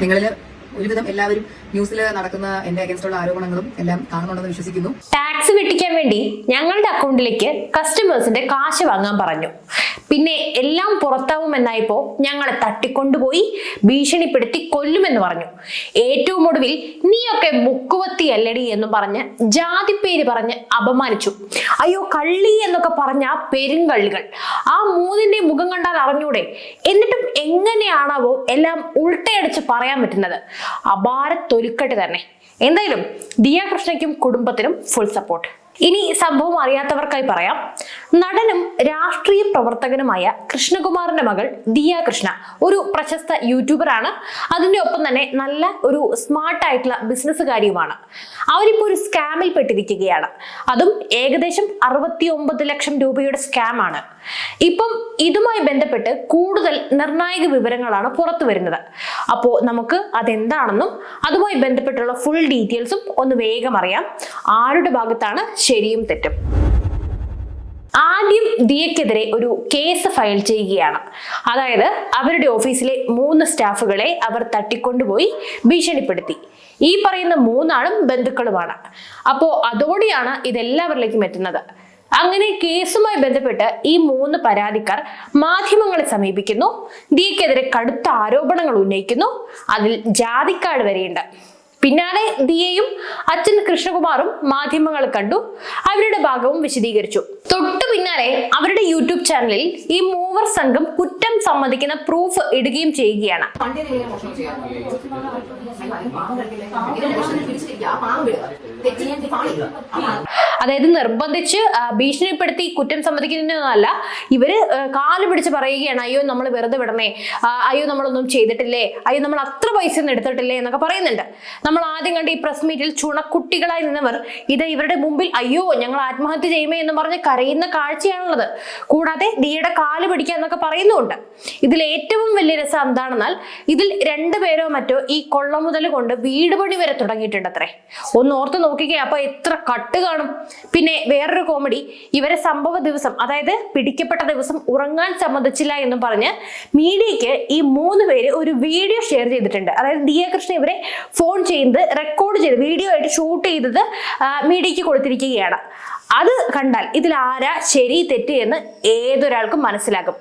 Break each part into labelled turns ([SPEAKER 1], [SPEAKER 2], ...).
[SPEAKER 1] നിങ്ങളിൽ ഒരുവിധം എല്ലാവരും ന്യൂസിൽ നടക്കുന്ന എന്റെ അഗൻസ്റ്റുള്ള ആരോപണങ്ങളും എല്ലാം കാണുന്നുണ്ടെന്ന് വിശ്വസിക്കുന്നു.
[SPEAKER 2] ടാക്സ് വെട്ടിക്കാൻ വേണ്ടി ഞങ്ങളുടെ അക്കൗണ്ടിലേക്ക് കസ്റ്റമേഴ്സിന്റെ കാശ് വാങ്ങാൻ പറഞ്ഞു. പിന്നെ എല്ലാം പുറത്താവുമെന്നായപ്പോ ഞങ്ങളെ തട്ടിക്കൊണ്ടുപോയി ഭീഷണിപ്പെടുത്തി കൊല്ലുമെന്ന് പറഞ്ഞു. ഏറ്റവും ഒടുവിൽ നീയൊക്കെ മുക്കുവത്തി അല്ലടി എന്ന് പറഞ്ഞ് ജാതിപ്പേര് പറഞ്ഞ് അപമാനിച്ചു. അയ്യോ കള്ളി എന്നൊക്കെ പറഞ്ഞ പെരുങ്കള്ളികൾ. ആ മൂന്നിന്റെ മുഖം കണ്ടാൽ അറിഞ്ഞൂടെ? എന്നിട്ടും എങ്ങനെയാണാവോ എല്ലാം ഉൾട്ടയടിച്ച് പറയാൻ പറ്റുന്നത്? അപാര തൊലിക്കട്ട് തന്നെ. എന്തായാലും ദിയ കൃഷ്ണയ്ക്കും കുടുംബത്തിനും ഫുൾ സപ്പോർട്ട്. ഇനി സംഭവം അറിയാത്തവർക്കായി പറയാം. നടനും രാഷ്ട്രീയ പ്രവർത്തകനുമായ കൃഷ്ണകുമാറിന്റെ മകൾ ദിയ കൃഷ്ണ ഒരു പ്രശസ്ത യൂട്യൂബറാണ്. അതിന്റെ ഒപ്പം തന്നെ നല്ല ഒരു സ്മാർട്ട് ആയിട്ടുള്ള ബിസിനസ്സുകാരിയുമാണ്. അവരിപ്പോ ഒരു സ്കാമിൽ പെട്ടിരിക്കുകയാണ്. അതും ഏകദേശം 69 ലക്ഷം രൂപയുടെ സ്കാം ആണ്. ഇപ്പം ഇതുമായി ബന്ധപ്പെട്ട് കൂടുതൽ നിർണായക വിവരങ്ങളാണ് പുറത്തു വരുന്നത്. അപ്പോ നമുക്ക് അതെന്താണെന്നും അതുമായി ബന്ധപ്പെട്ടുള്ള ഫുൾ ഡീറ്റെയിൽസും ഒന്ന് വേഗം അറിയാം. ആരുടെ ഭാഗത്താണ് ശരിയും തെറ്റും? ആദ്യം ദിയക്കെതിരെ ഒരു കേസ് ഫയൽ ചെയ്യുകയാണ്. അതായത് അവരുടെ ഓഫീസിലെ 3 സ്റ്റാഫുകളെ അവർ തട്ടിക്കൊണ്ടുപോയി ഭീഷണിപ്പെടുത്തി. ഈ പറയുന്ന 3 ആളും ബന്ധുക്കളുമാണ്. അപ്പോ അതോടെയാണ് ഇതെല്ലാവരിലേക്കും എത്തുന്നത്. അങ്ങനെ കേസുമായി ബന്ധപ്പെട്ട് ഈ 3 പരാതിക്കാർ മാധ്യമങ്ങളെ സമീപിക്കുന്നു. ദിയക്കെതിരെ കടുത്ത ആരോപണങ്ങൾ ഉന്നയിക്കുന്നു. അതിൽ ജാതിക്കാട് വരെയുണ്ട്. പിന്നാലെ ദിയയും അച്ഛൻ കൃഷ്ണകുമാറും മാധ്യമങ്ങൾ കണ്ടു. അവരുടെ ഭാഗവും വിശദീകരിച്ചു. തൊട്ടു പിന്നാലെ അവരുടെ യൂട്യൂബ് ചാനലിൽ ഈ 3 സംഘം കുറ്റം സമ്മതിക്കുന്ന പ്രൂഫ് ഇടുകയും ചെയ്യുകയാണ്. അതായത് നിർബന്ധിച്ച് ഭീഷണിപ്പെടുത്തി കുറ്റം സമ്മതിക്കുന്നതല്ല, ഇവര് കാല് പിടിച്ച് പറയുകയാണ്, അയ്യോ നമ്മൾ വെറുതെ വിടണേ, അയ്യോ നമ്മളൊന്നും ചെയ്തിട്ടില്ലേ, അയ്യോ നമ്മൾ അത്ര പൈസ ഒന്നും എടുത്തിട്ടില്ലേ എന്നൊക്കെ പറയുന്നുണ്ട്. നമ്മൾ ആദ്യം കണ്ട ഈ പ്രസ് മീറ്റിൽ ചുണക്കുട്ടികളായി നിന്നവർ ഇത് ഇവരുടെ മുമ്പിൽ അയ്യോ ഞങ്ങൾ ആത്മഹത്യ ചെയ്യുമേ എന്ന് പറഞ്ഞ് കരയുന്ന കാഴ്ചയാണുള്ളത്. കൂടാതെ ദിയയുടെ കാല് പിടിക്കുക എന്നൊക്കെ പറയുന്നുണ്ട്. ഇതിൽ ഏറ്റവും വലിയ രസം എന്താണെന്നാൽ ഇതിൽ 2 പേരോ മറ്റോ ഈ കൊള്ള മുതൽ കൊണ്ട് വീട് പണി വരെ തുടങ്ങിയിട്ടുണ്ട് അത്രേ. ഒന്ന് ഓർത്ത് നോക്കിക്കേ, അപ്പൊ എത്ര കട്ട് കാണും. പിന്നെ വേറൊരു കോമഡി, ഇവരെ സംഭവ ദിവസം അതായത് പിടിക്കപ്പെട്ട ദിവസം ഉറങ്ങാൻ സമ്മതിച്ചില്ല എന്നും പറഞ്ഞ് മീഡിയക്ക് ഈ 3 പേര് ഒരു വീഡിയോ ഷെയർ ചെയ്തിട്ടുണ്ട്. അതായത് ദിയ കൃഷ്ണ ഇവരെ ഫോൺ ചെയ്യുന്നത് റെക്കോർഡ് ചെയ്ത് വീഡിയോ ആയിട്ട് ഷൂട്ട് ചെയ്തത് മീഡിയക്ക് കൊടുത്തിരിക്കുകയാണ്. അത് കണ്ടാൽ ഇതിൽ ആരാ ശരി തെറ്റ് എന്ന് ഏതൊരാൾക്കും മനസ്സിലാകും.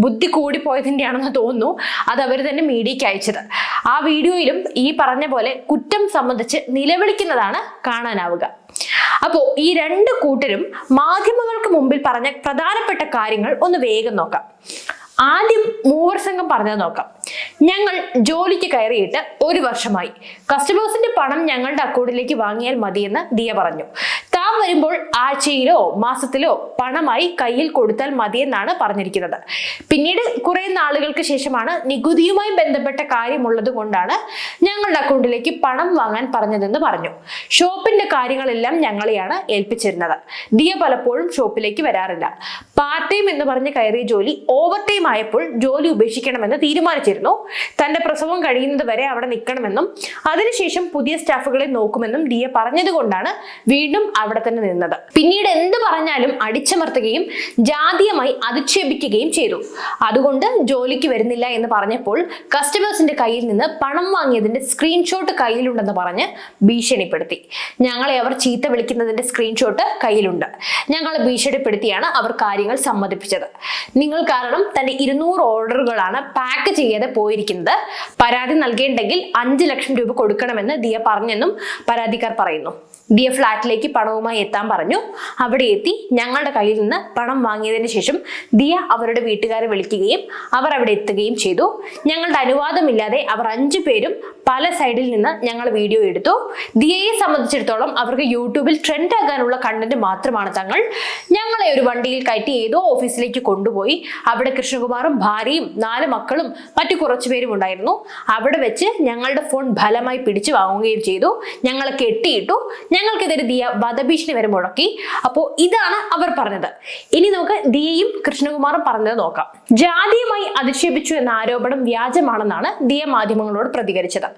[SPEAKER 2] ബുദ്ധി കൂടിപ്പോയതിന്റെ ആണെന്ന് തോന്നുന്നു അത് അവർ തന്നെ മീഡിയക്ക് അയച്ചത്. ആ വീഡിയോയിലും ഈ പറഞ്ഞ പോലെ കുറ്റം സംബന്ധിച്ച് നിലവിളിക്കുന്നതാണ് കാണാനാവുക. അപ്പോ ഈ 2 കൂട്ടരും മാധ്യമങ്ങൾക്ക് മുമ്പിൽ പറഞ്ഞ പ്രധാനപ്പെട്ട കാര്യങ്ങൾ ഒന്ന് വേഗം നോക്കാം. ആദ്യം 3 സംഘം പറഞ്ഞത് നോക്കാം. ഞങ്ങൾ ജോലിക്ക് കയറിയിട്ട് 1 വർഷമായി. കസ്റ്റമേഴ്സിന്റെ പണം ഞങ്ങളുടെ അക്കൗണ്ടിലേക്ക് വാങ്ങിയാൽ മതിയെന്ന് ദിയ പറഞ്ഞു. താൻ വരുമ്പോൾ ആഴ്ചയിലോ മാസത്തിലോ പണമായി കയ്യിൽ കൊടുത്താൽ മതിയെന്നാണ് പറഞ്ഞിരിക്കുന്നത്. പിന്നീട് കുറെ നാളുകൾക്ക് ശേഷമാണ് നികുതിയുമായി ബന്ധപ്പെട്ട കാര്യമുള്ളത് കൊണ്ടാണ് ഞങ്ങളുടെ അക്കൗണ്ടിലേക്ക് പണം വാങ്ങാൻ പറഞ്ഞതെന്ന് പറഞ്ഞു. ഷോപ്പിന്റെ കാര്യങ്ങളെല്ലാം ഞങ്ങളെയാണ് ഏൽപ്പിച്ചിരുന്നത്. ദിയ പലപ്പോഴും ഷോപ്പിലേക്ക് വരാറില്ല. പാർട്ട് ടൈം എന്ന് പറഞ്ഞ് കയറിയ ജോലി ഓവർ ടൈം ആയപ്പോൾ ജോലി ഉപേക്ഷിക്കണമെന്ന് തീരുമാനിച്ചിരുന്നു. തന്റെ പ്രസവം കഴിയുന്നത് വരെ അവിടെ നിൽക്കണമെന്നും അതിനുശേഷം പുതിയ സ്റ്റാഫുകളെ നോക്കുമെന്നും ദിയ പറഞ്ഞത് കൊണ്ടാണ് വീണ്ടും അവിടെ തന്നെ നിന്നത്. പിന്നീട് എന്ത് പറഞ്ഞാലും അടിച്ചമർത്തുകയും ജാതീയമായി അധിക്ഷേപിക്കുകയും ചെയ്തു. അതുകൊണ്ട് ജോലിക്ക് വരുന്നില്ല എന്ന് പറഞ്ഞപ്പോൾ കസ്റ്റമേഴ്സിന്റെ കയ്യിൽ നിന്ന് പണം വാങ്ങിയതിന്റെ സ്ക്രീൻഷോട്ട് കയ്യിലുണ്ടെന്ന് പറഞ്ഞ് ഭീഷണിപ്പെടുത്തി. ഞങ്ങളെ അവർ ചീത്ത വിളിക്കുന്നതിന്റെ സ്ക്രീൻഷോട്ട് കയ്യിലുണ്ട്. ഞങ്ങളെ ഭീഷണിപ്പെടുത്തിയാണ് അവർ കാര്യങ്ങൾ സമ്മതിപ്പിച്ചത്. നിങ്ങൾ കാരണം തന്റെ 200 ഓർഡറുകളാണ് പാക്ക് ചെയ്യാതെ പോയിരിക്കുന്നത്. പരാതി നൽകേണ്ടെങ്കിൽ 5 ലക്ഷം രൂപ കൊടുക്കണമെന്ന് ദിയ പറഞ്ഞെന്നും പരാതിക്കാർ പറയുന്നു. ദിയ ഫ്ലാറ്റിലേക്ക് പണവുമായി എത്താൻ പറഞ്ഞു. അവിടെ എത്തി ഞങ്ങളുടെ കയ്യിൽ നിന്ന് പണം വാങ്ങിയതിനു ശേഷം ദിയ അവരുടെ വീട്ടുകാരെ വിളിക്കുകയും അവർ അവിടെ എത്തുകയും ചെയ്തു. ഞങ്ങളുടെ അനുവാദമില്ലാതെ അവർ 5 പേരും പല സൈഡിൽ നിന്ന് ഞങ്ങൾ വീഡിയോ എടുത്തു. ദിയയെ സംബന്ധിച്ചിടത്തോളം അവർക്ക് യൂട്യൂബിൽ ട്രെൻഡ് ആകാനുള്ള കണ്ടന്റ് മാത്രമാണ് തങ്ങൾ. ഞങ്ങളെ ഒരു വണ്ടിയിൽ കയറ്റി ഏതോ ഓഫീസിലേക്ക് കൊണ്ടുപോയി. അവിടെ കൃഷ്ണകുമാറും ഭാര്യയും 4 മക്കളും മറ്റു കുറച്ചു പേരും ഉണ്ടായിരുന്നു. അവിടെ വെച്ച് ഞങ്ങളുടെ ഫോൺ ഫലമായി പിടിച്ചു വാങ്ങുകയും ചെയ്തു. ഞങ്ങളെ കെട്ടിയിട്ടു. ഞങ്ങൾക്കെതിരെ ദിയ വധഭീഷണി വരെ മുഴക്കി. അപ്പോ ഇതാണ് അവർ പറഞ്ഞത്. ഇനി നമുക്ക് ദിയയും കൃഷ്ണകുമാറും പറഞ്ഞത് നോക്കാം. ജാതിയുമായി അധിക്ഷേപിച്ചു എന്ന ആരോപണം വ്യാജമാണെന്നാണ് ദിയ മാധ്യമങ്ങളോട് പ്രതികരിച്ചത്.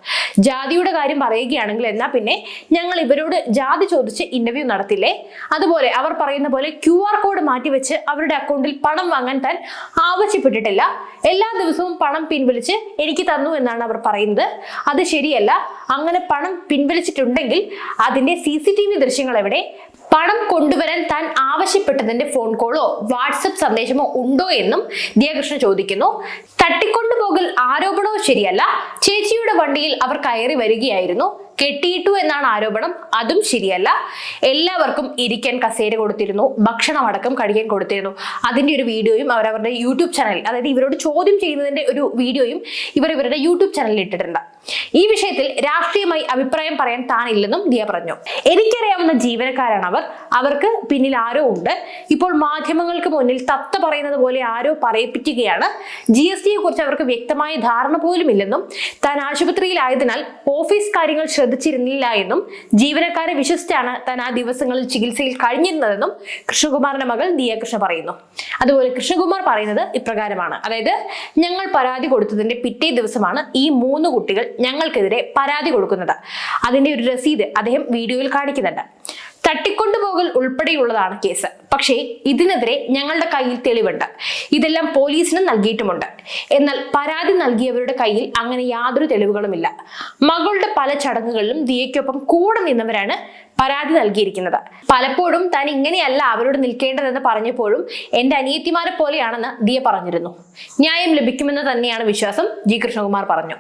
[SPEAKER 2] ജാതിയുടെ കാര്യം പറയുകയാണെങ്കിൽ എന്നാ പിന്നെ ഞങ്ങൾ ഇവരോട് ജാതി ചോദിച്ച് ഇന്റർവ്യൂ നടത്തില്ലേ? അതുപോലെ അവർ പറയുന്ന പോലെ QR കോഡ് മാറ്റിവെച്ച് അവരുടെ അക്കൗണ്ടിൽ പണം വാങ്ങാൻ താൻ ആവശ്യപ്പെട്ടിട്ടില്ല. എല്ലാ ദിവസവും പണം പിൻവലിച്ച് എനിക്ക് തന്നു എന്നാണ് അവർ പറയുന്നത്. അത് ശരിയല്ല. അങ്ങനെ പണം പിൻവലിച്ചിട്ടുണ്ടെങ്കിൽ അതിന്റെ CCTV ദൃശ്യങ്ങൾ എവിടെ? പണം കൊണ്ടുവരാൻ താൻ ആവശ്യപ്പെട്ടതിന്റെ ഫോൺ കോളോ വാട്സപ്പ് സന്ദേശമോ ഉണ്ടോ എന്നും ദിയകൃഷ്ണ ചോദിക്കുന്നു. തട്ടിക്കൊണ്ടുപോകൽ ആരോപണവും ശരിയല്ല. ചേച്ചിയുടെ വണ്ടിയിൽ അവർ കയറി വരികയായിരുന്നു, കെട്ടിയിട്ടു എന്നാണ് ആരോപണം. അതും ശരിയല്ല. എല്ലാവർക്കും ഇരിക്കാൻ കസേര കൊടുത്തിരുന്നു, ഭക്ഷണം അടക്കം കഴിക്കാൻ കൊടുത്തിരുന്നു. അതിന്റെ ഒരു വീഡിയോയും അവരവരുടെ യൂട്യൂബ് ചാനലിൽ, അതായത് ഇവരോട് ചോദ്യം ചെയ്യുന്നതിന്റെ ഒരു വീഡിയോയും ഇവരുടെ യൂട്യൂബ് ചാനലിൽ ഇട്ടിട്ടുണ്ട്. ഈ വിഷയത്തിൽ രാഷ്ട്രീയമായി അഭിപ്രായം പറയാൻ താനില്ലെന്നും ദിയ പറഞ്ഞു. എനിക്കറിയാവുന്ന ജീവനക്കാരാണ് അവർക്ക് പിന്നിൽ ആരോ ഉണ്ട്. ഇപ്പോൾ മാധ്യമങ്ങൾക്ക് മുന്നിൽ തത്ത പറയുന്നത് പോലെ ആരോ പറയിപ്പിക്കുകയാണ്. GSTയെ കുറിച്ച് അവർക്ക് വ്യക്തമായ ധാരണ പോലും ഇല്ലെന്നും താൻ ആശുപത്രിയിലായതിനാൽ ഓഫീസ് കാര്യങ്ങൾ ശ്രദ്ധിച്ചിരുന്നില്ല എന്നും ജീവനക്കാരെ വിശ്വസിച്ചാണ് താൻ ആ ദിവസങ്ങളിൽ ചികിത്സയിൽ കഴിഞ്ഞിരുന്നതെന്നും കൃഷ്ണകുമാറിന്റെ മകൾ ദിയകൃഷ്ണ പറയുന്നു. അതുപോലെ കൃഷ്ണകുമാർ പറയുന്നത് ഇപ്രകാരമാണ്. അതായത് ഞങ്ങൾ പരാതി കൊടുത്തതിന്റെ പിറ്റേ ദിവസമാണ് ഈ 3 കുട്ടികൾ ഞങ്ങൾക്കെതിരെ പരാതി കൊടുക്കുന്നത്. അതിന്റെ ഒരു രസീത് അദ്ദേഹം വീഡിയോയിൽ കാണിക്കുന്നുണ്ട്. തട്ടിക്കൊണ്ടുപോകൽ ഉൾപ്പെടെയുള്ളതാണ് കേസ്. പക്ഷേ ഇതിനെതിരെ ഞങ്ങളുടെ കയ്യിൽ തെളിവുണ്ട്. ഇതെല്ലാം പോലീസിന് നൽകിയിട്ടുമുണ്ട്. എന്നാൽ പരാതി നൽകിയവരുടെ കയ്യിൽ അങ്ങനെ യാതൊരു തെളിവുകളുമില്ല. മകളുടെ പല ചടങ്ങുകളിലും ദിയയ്ക്കൊപ്പം കൂടെ നിന്നവരാണ് പരാതി നൽകിയിരിക്കുന്നത്. പലപ്പോഴും താൻ ഇങ്ങനെയല്ല അവരോട് നിൽക്കേണ്ടതെന്ന് പറഞ്ഞപ്പോഴും എന്റെ അനിയത്തിമാരെ പോലെയാണെന്ന് ദിയ പറഞ്ഞിരുന്നു. ന്യായം ലഭിക്കുമെന്ന് തന്നെയാണ് വിശ്വാസം, ജി കൃഷ്ണകുമാർ പറഞ്ഞു.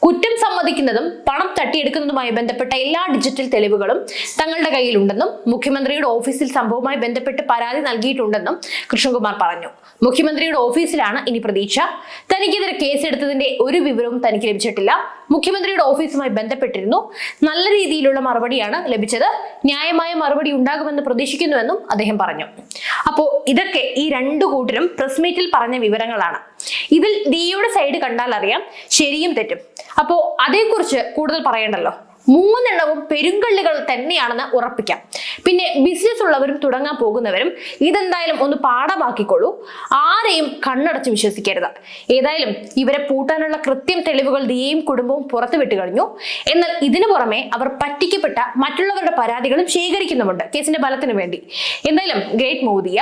[SPEAKER 2] കുറ്റം സമ്മതിക്കുന്നതും പണം തട്ടിയെടുക്കുന്നതുമായി ബന്ധപ്പെട്ട എല്ലാ ഡിജിറ്റൽ തെളിവുകളും തങ്ങളുടെ കയ്യിലുണ്ടെന്നും മുഖ്യമന്ത്രിയുടെ ഓഫീസിൽ സംഭവവുമായി ബന്ധപ്പെട്ട് പരാതി നൽകിയിട്ടുണ്ടെന്നും കൃഷ്ണകുമാർ പറഞ്ഞു. മുഖ്യമന്ത്രിയുടെ ഓഫീസിലാണ് ഇനി പ്രതീക്ഷ. തനിക്കെതിരെ കേസെടുത്തതിന്റെ ഒരു വിവരവും തനിക്ക് ലഭിച്ചിട്ടില്ല. മുഖ്യമന്ത്രിയുടെ ഓഫീസുമായി ബന്ധപ്പെട്ടിരുന്നു. നല്ല രീതിയിലുള്ള മറുപടിയാണ് ലഭിച്ചത്. ന്യായമായ മറുപടി ഉണ്ടാകുമെന്ന് പ്രതീക്ഷിക്കുന്നുവെന്നും അദ്ദേഹം പറഞ്ഞു. അപ്പോ ഇതൊക്കെ ഈ 2 കൂട്ടരും പ്രസ് മീറ്റിൽ പറഞ്ഞ വിവരങ്ങളാണ്. ഇതിൽ ദിയയുടെ സൈഡ് കണ്ടാൽ അറിയാം ശരിയും തെറ്റും. അപ്പോ അതേക്കുറിച്ച് കൂടുതൽ പറയണ്ടല്ലോ. 3 എണ്ണവും പെരുങ്കള്ളികൾ തന്നെയാണെന്ന് ഉറപ്പിക്കാം. പിന്നെ ബിസിനസ് ഉള്ളവരും തുടങ്ങാൻ പോകുന്നവരും ഇതെന്തായാലും ഒന്ന് പാഠമാക്കിക്കൊള്ളൂ. ആരെയും കണ്ണടച്ച് വിശ്വസിക്കരുത്. ഏതായാലും ഇവരെ പൂട്ടാനുള്ള കൃത്യം തെളിവുകൾ ദിയയും കുടുംബവും പുറത്തുവിട്ട് കഴിഞ്ഞു. എന്നാൽ ഇതിനു പുറമെ അവർ പറ്റിക്കപ്പെട്ട മറ്റുള്ളവരുടെ പരാതികളും ശേഖരിക്കുന്നുമുണ്ട് കേസിന്റെ ബലത്തിന് വേണ്ടി. എന്തായാലും ഗ്രേറ്റ് മൂവ് ദിയ.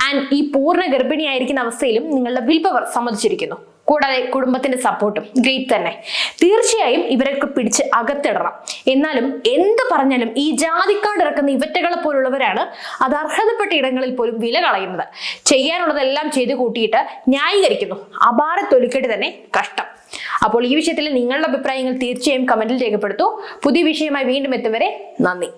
[SPEAKER 2] ആൻഡ് ഈ പൂർണ്ണ ഗർഭിണിയായിരിക്കുന്ന അവസ്ഥയിലും നിങ്ങളുടെ വിൽ പവർ സമ്മതിച്ചിരിക്കുന്നു. കൂടാതെ കുടുംബത്തിന്റെ സപ്പോർട്ടും ഗ്രേറ്റ് തന്നെ. തീർച്ചയായും ഇവരൊക്കെ പിടിച്ച് അകത്തിടണം. എന്നാലും എന്ത് പറഞ്ഞാലും ഈ ജാതിക്കാട് ഇറക്കുന്ന ഇവറ്റകളെ പോലുള്ളവരാണ് അത് അർഹതപ്പെട്ട ഇടങ്ങളിൽ പോലും വില കളയുന്നത്. ചെയ്യാനുള്ളതെല്ലാം ചെയ്തു കൂട്ടിയിട്ട് ന്യായീകരിക്കുന്നു. അപാര തൊലിക്കെട്ട് തന്നെ കഷ്ടം. അപ്പോൾ ഈ വിഷയത്തിൽ നിങ്ങളുടെ അഭിപ്രായങ്ങൾ തീർച്ചയായും കമന്റിൽ രേഖപ്പെടുത്തൂ. പുതിയ വിഷയമായി വീണ്ടും എത്തും വരെ നന്ദി.